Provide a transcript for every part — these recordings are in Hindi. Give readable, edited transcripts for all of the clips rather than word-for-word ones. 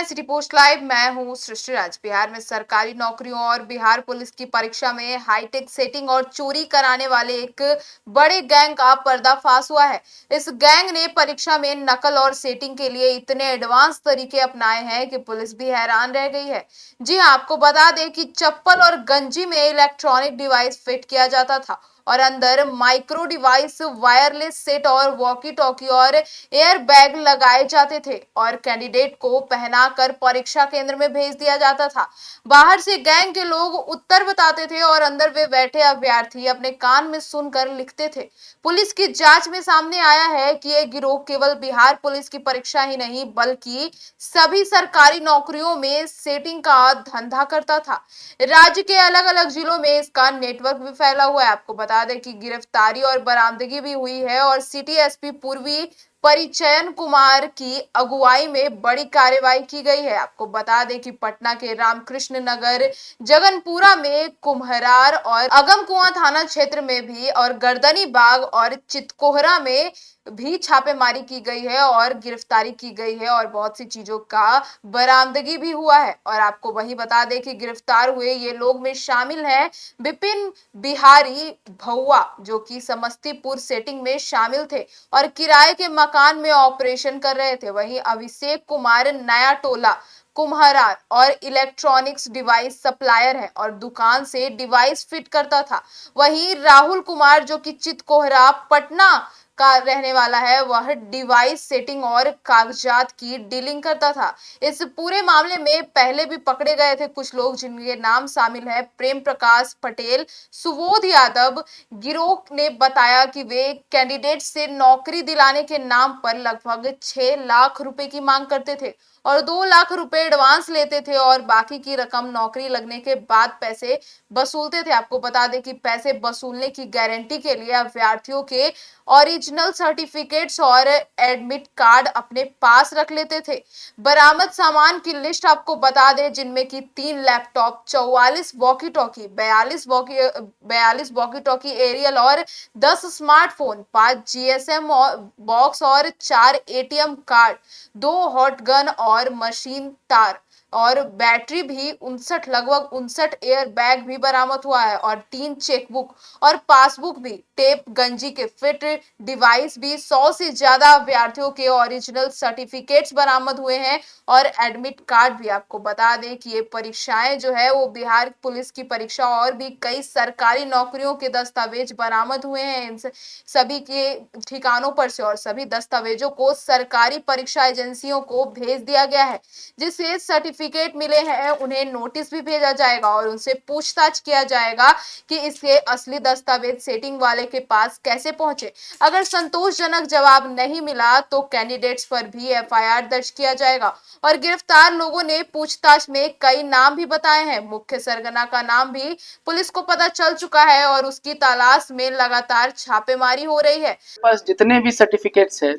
City post live. मैं हूं सृष्टि राज। बिहार में सरकारी नौकरियों और बिहार पुलिस की परीक्षा में हाईटेक सेटिंग और चोरी कराने वाले एक बड़े गैंग का पर्दाफाश हुआ है। इस गैंग ने परीक्षा में नकल और सेटिंग के लिए इतने एडवांस तरीके अपनाए हैं कि पुलिस भी हैरान रह गई है। जी हां, आपको बता दें कि चप्पल और गंजी में इलेक्ट्रॉनिक डिवाइस फिट किया जाता था और अंदर माइक्रो डिवाइस, वायरलेस सेट और वॉकी टॉकी और एयर बैग लगाए जाते थे और कैंडिडेट को पहनाकर परीक्षा केंद्र में भेज दिया जाता था। बाहर से गैंग के लोग उत्तर बताते थे और अंदर वे बैठे अभ्यर्थी अपने कान में सुनकर लिखते थे। पुलिस की जांच में सामने आया है कि ये गिरोह केवल बिहार पुलिस की परीक्षा ही नहीं बल्कि सभी सरकारी नौकरियों में सेटिंग का धंधा करता था। राज्य के अलग अलग जिलों में इसका नेटवर्क भी फैला हुआ है। आपको बता दें कि गिरफ्तारी और बरामदगी भी हुई है और सिटी एसपी पूर्वी परिचयन कुमार की अगुवाई में बड़ी कार्रवाई की गई है। आपको बता दें कि पटना के रामकृष्ण नगर, जगनपुरा में, कुम्हरार और अगमकुआं थाना क्षेत्र में भी और गर्दनी बाग और चितकोहरा में भी छापेमारी की गई है और गिरफ्तारी की गई है और बहुत सी चीजों का बरामदगी भी हुआ है। और आपको वही बता दें कि गिरफ्तार हुए ये लोग में शामिल हैं विपिन बिहारी भौआ, जो कि समस्तीपुर सेटिंग में शामिल थे और किराए के मकान में ऑपरेशन कर रहे थे। वहीं अभिषेक कुमार नया टोला कुम्हरार और इलेक्ट्रॉनिक्स डिवाइस सप्लायर है और दुकान से डिवाइस फिट करता था। वहीं राहुल कुमार, जो कि चितकोहरा पटना का रहने वाला है, वह डिवाइस सेटिंग और कागजात की डीलिंग करता था। इस पूरे मामले में पहले भी पकड़े गए थे कुछ लोग, जिनके नाम शामिल है प्रेम प्रकाश पटेल, सुबोध यादव। गिरोह ने बताया कि वे कैंडिडेट से नौकरी दिलाने के नाम पर लगभग 6 लाख रुपए की मांग करते थे और 2 लाख रुपए एडवांस लेते थे और बाकी की रकम नौकरी लगने के बाद पैसे वसूलते थे। आपको बता दें कि पैसे वसूलने की गारंटी के लिए अभ्यर्थियों के ओरिजिनल सर्टिफिकेट्स और एडमिट कार्ड अपने पास रख लेते थे। बरामद सामान की लिस्ट आपको बता दें, जिनमें की 3 laptop, 44 walkie talkie, 42 walkie talkie aerial और 10 स्मार्टफोन, 5 जीएसएम बॉक्स और 4 एटीएम कार्ड, 2 हॉटगन और मशीन तार और बैटरी भी 59, लगभग 59 एयर बैग भी बरामद हुआ है और 3 चेकबुक और पासबुक भी, टेप गंजी के फिट डिवाइस भी, 100 से ज्यादा अभ्यर्थियों के ओरिजिनल सर्टिफिकेट्स बरामद हुए हैं और एडमिट कार्ड भी। आपको बता दें कि ये परीक्षाएं जो है वो बिहार पुलिस की परीक्षा और भी कई सरकारी नौकरियों के दस्तावेज बरामद हुए हैं इन सभी के ठिकानों पर से और सभी दस्तावेजों को सरकारी परीक्षा एजेंसियों को भेज दिया गया है। जिससे सर्टिफिकेट मिले हैं उन्हें नोटिस भी भेजा जाएगा और उनसे पूछताछ किया जाएगा कि इसके असली दस्तावेज सेटिंग वाले के पास कैसे पहुंचे। अगर संतोषजनक जवाब नहीं मिला तो कैंडिडेट्स पर भी एफआईआर दर्ज किया जाएगा और गिरफ्तार लोगों ने पूछताछ में कई नाम भी बताए हैं। मुख्य सरगना का नाम भी पुलिस को पता चल चुका है और उसकी तलाश में लगातार छापेमारी हो रही है। पास जितने भी सर्टिफिकेट्स है,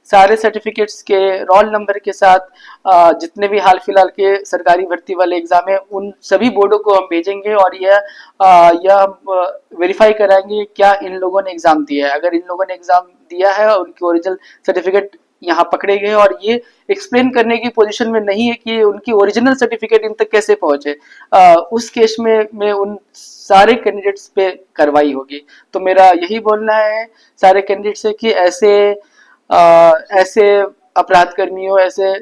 सारे सर्टिफिकेट्स के रोल नंबर के साथ जितने भी हाल फिलहाल के सरकारी भर्ती वाले एग्जाम है उन सभी बोर्डों को हम भेजेंगे और यह वेरीफाई कराएंगे क्या इन लोगों ने एग्जाम दिया है। अगर इन लोगों ने एग्जाम दिया है और उनकी ओरिजिनल सर्टिफिकेट यहाँ पकड़े गए और ये एक्सप्लेन करने की पोजीशन में नहीं है कि उनकी ओरिजिनल सर्टिफिकेट इन तक कैसे पहुंचे, उस केस में उन सारे कैंडिडेट्स पे कार्रवाई होगी। तो मेरा यही बोलना है सारे कैंडिडेट से कि ऐसे अपराध कर्मियों, ऐसे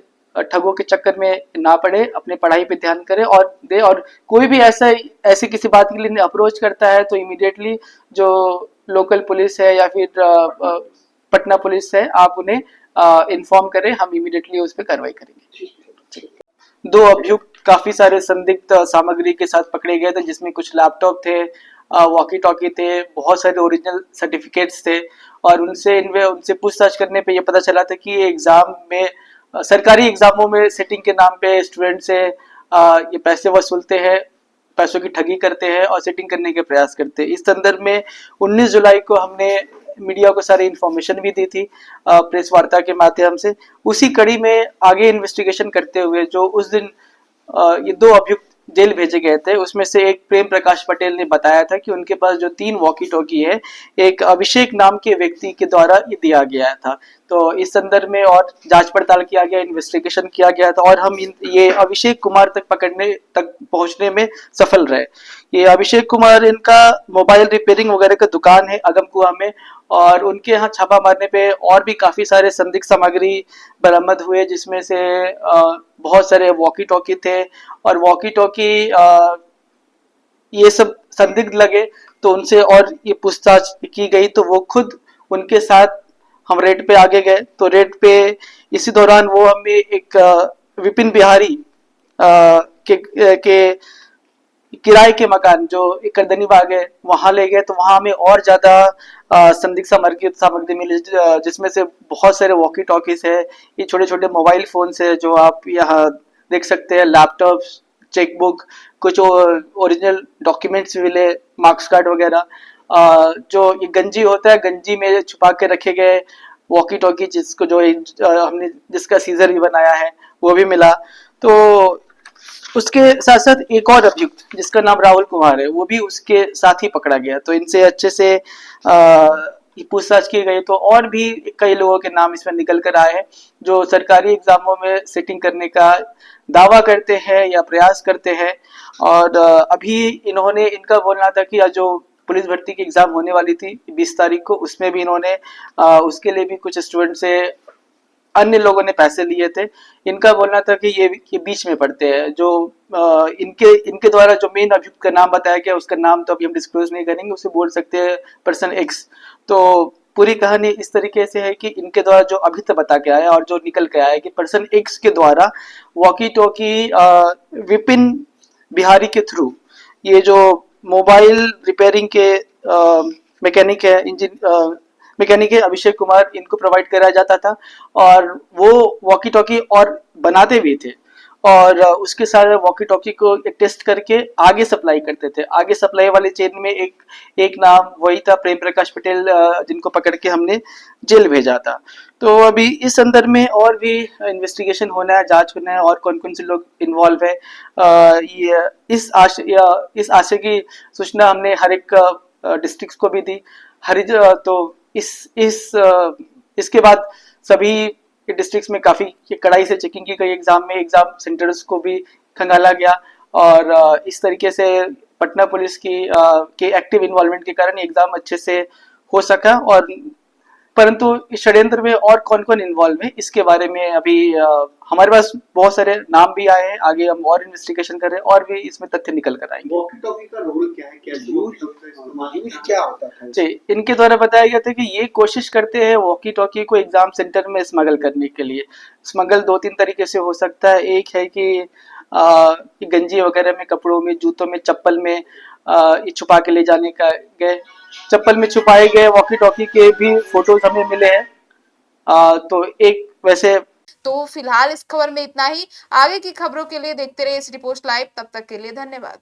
ठगों के चक्कर में ना पड़े, अपने पढ़ाई पे ध्यान करें और कोई भी ऐसे किसी बात के लिए अप्रोच करता है तो इमीडिएटली जो लोकल पुलिस है या फिर पटना पुलिस है, आप उन्हें इन्फॉर्म करें, हम इमीडिएटली उस पर कार्रवाई करेंगे। 2 अभियुक्त काफी सारे संदिग्ध सामग्री के साथ पकड़े गए थे, जिसमें कुछ लैपटॉप थे, वॉकी टॉकी थे, बहुत सारे ओरिजिनल सर्टिफिकेट्स थे और उनसे पूछताछ करने पे ये पता चला था कि एग्जाम में, सरकारी एग्जामों में सेटिंग के नाम पे स्टूडेंट से ये पैसे वसूलते हैं, पैसों की ठगी करते हैं और सेटिंग करने के प्रयास करते हैं। इस संदर्भ में 19 जुलाई को हमने मीडिया को सारी इन्फॉर्मेशन भी दी थी प्रेस वार्ता के माध्यम से। उसी कड़ी में आगे इन्वेस्टिगेशन करते हुए जो उस दिन ये 2 अभियुक्त जेल भेजे गए थे, उसमें से एक प्रेम प्रकाश पटेल ने बताया था कि उनके पास जो 3 वॉकी टॉकी है, एक अभिषेक नाम के व्यक्ति के द्वारा ये दिया गया था। तो इस संदर्भ में और जांच पड़ताल किया गया, इन्वेस्टिगेशन किया गया था और हम ये अभिषेक कुमार तक पहुंचने में सफल रहे। ये अभिषेक कुमार, इनका मोबाइल रिपेयरिंग वगैरह का दुकान है अगमकुआ में, और उनके यहाँ छापा मारने पे और भी काफी सारे संदिग्ध सामग्री बरामद हुए, जिसमें से बहुत सारे वॉकी टॉकी थे और वॉकी टॉकी ये सब संदिग्ध लगे, तो उनसे और ये पूछताछ की गई, तो वो खुद उनके साथ हम रेड पे आगे गए। तो रेड पे इसी दौरान वो हमें एक विपिन बिहारी के किराए के मकान जो एक करदनी बाग है वहां ले गए, तो वहां हमें और ज्यादा संदिग्ध सामग्री मिली, जिसमें से बहुत सारे वॉकी टॉकीज है, ये छोटे छोटे मोबाइल फोन है जो आप यहाँ देख सकते हैं, लैपटॉप, चेकबुक, कुछ ओरिजिनल डॉक्यूमेंट्स मिले, मार्क्स कार्ड वगैरह, जो ये गंजी होता है, गंजी में छुपा के रखे गए वॉकी टॉकी, जिसको जो हमने जिसका सीजर भी बनाया है वो भी मिला। तो उसके साथ साथ एक और अभियुक्त जिसका नाम राहुल कुमार है, वो भी उसके साथ ही पकड़ा गया। तो इनसे अच्छे से पूछताछ की गई, तो और भी कई लोगों के नाम इसमें निकल कर आए हैं जो सरकारी एग्जामों में सेटिंग करने का दावा करते हैं या प्रयास करते हैं। और अभी इन्होंने, इनका बोलना था कि जो पुलिस भर्ती की एग्जाम होने वाली थी 20 तारीख को, उसमें भी इन्होंने उसके लिए भी कुछ स्टूडेंट से अन्य लोगों ने पैसे लिए थे। इनका बोलना था कि ये बीच में पड़ते हैं, जो इनके इनके द्वारा जो मेन अभियुक्त का नाम बताया गया, उसका नाम तो अभी हम डिस्क्लोज नहीं करेंगे, उसे बोल सकते हैं पर्सन एक्स। तो पूरी कहानी इस तरीके से है कि इनके द्वारा जो अभी तक बता के आया और जो निकल के आया है कि पर्सन एक्स के द्वारा वॉकी टॉकी विपिन बिहारी के थ्रू ये जो मोबाइल रिपेयरिंग के मैकेनिक है, इंजन मैकेनिक है अभिषेक कुमार, इनको प्रोवाइड कराया जाता था और वो वॉकी टॉकी और बनाते भी थे, और उसके साथ वॉकी टॉकी को टेस्ट करके आगे सप्लाई करते थे। आगे सप्लाई वाले चेन में एक नाम वही था, प्रेम प्रकाश पटेल, जिनको पकड़ के हमने जेल भेजा था। तो अभी इस संदर्भ में और भी इन्वेस्टिगेशन होना है, जांच होना है और कौन कौन से लोग इन्वॉल्व है, ये इस आशय की सूचना हमने हर एक डिस्ट्रिक्ट को भी दी। तो इसके बाद सभी डिस्ट्रिक्ट्स में काफी कड़ाई से चेकिंग की गई, एग्जाम सेंटर्स को भी खंगाला गया, और इस तरीके से पटना पुलिस के एक्टिव इन्वॉल्वमेंट के कारण एग्जाम अच्छे से हो सका। और परंतु इस षड्यंत्र में और कौन कौन इन्वॉल्व है इसके बारे में अभी हमारे पास बहुत सारे नाम भी आए हैं, आगे हम और इन्वेस्टिगेशन कर रहे हैं और भी इसमें तथ्य निकल कर आएंगे। वॉकी टॉकी का रोल क्या है, कैसे यूज क्या होता था? जी, इनके द्वारा बताया गया था कि ये कोशिश करते हैं वॉकी टॉकी को एग्जाम सेंटर में स्मगल करने के लिए। स्मगल 2-3 तरीके से हो सकता है। एक है कि गंजी वगैरह में, कपड़ों में, जूतों में, चप्पल में ये छुपा के ले जाने का गए। चप्पल में छुपाए गए वॉकी टॉकी के भी फोटोज हमें मिले हैं। तो एक वैसे तो फिलहाल इस खबर में इतना ही। आगे की खबरों के लिए देखते रहिए इस रिपोर्ट लाइव। तब तक के लिए धन्यवाद।